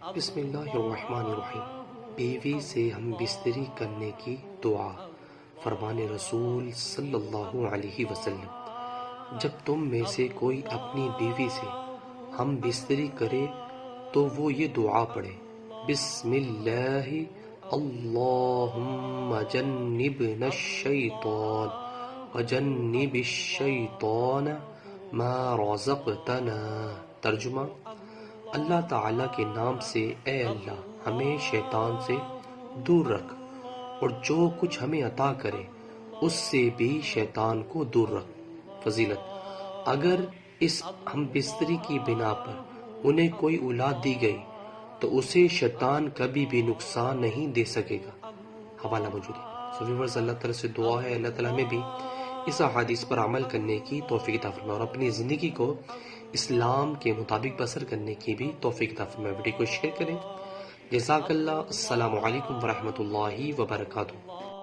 بسم اللہ الرحمن الرحیم۔ بیوی سے ہم بستری کرنے کی دعا۔ فرمان رسول صلی اللہ علیہ وسلم، جب تم میں سے کوئی اپنی بیوی سے ہم بستری کرے تو وہ یہ دعا پڑھے: بسم اللہ اللہم جنبنا الشیطان وجنب الشیطان ما رزقتنا۔ ترجمہ: اللہ تعالیٰ کے نام سے اے اللہ ہمیں شیطان سے دور رکھ، اور جو کچھ ہمیں عطا کرے اس سے بھی شیطان کو دور رکھ۔ فضیلت: اگر اس ہم بستری کی بنا پر انہیں کوئی اولاد دی گئی تو اسے شیطان کبھی بھی نقصان نہیں دے سکے گا۔ حوالہ موجود ہے۔ ویورز، اللہ تعالیٰ سے دعا ہے اللہ تعالیٰ ہمیں بھی اس احادیث پر عمل کرنے کی توفیق عطا فرمائے اور اپنی زندگی کو اسلام کے مطابق بسر کرنے کی بھی توفیق عطا فرمائے۔ ویڈیو کو شیئر کریں۔ جزاک اللہ۔ السلام علیکم ورحمۃ اللہ وبرکاتہ۔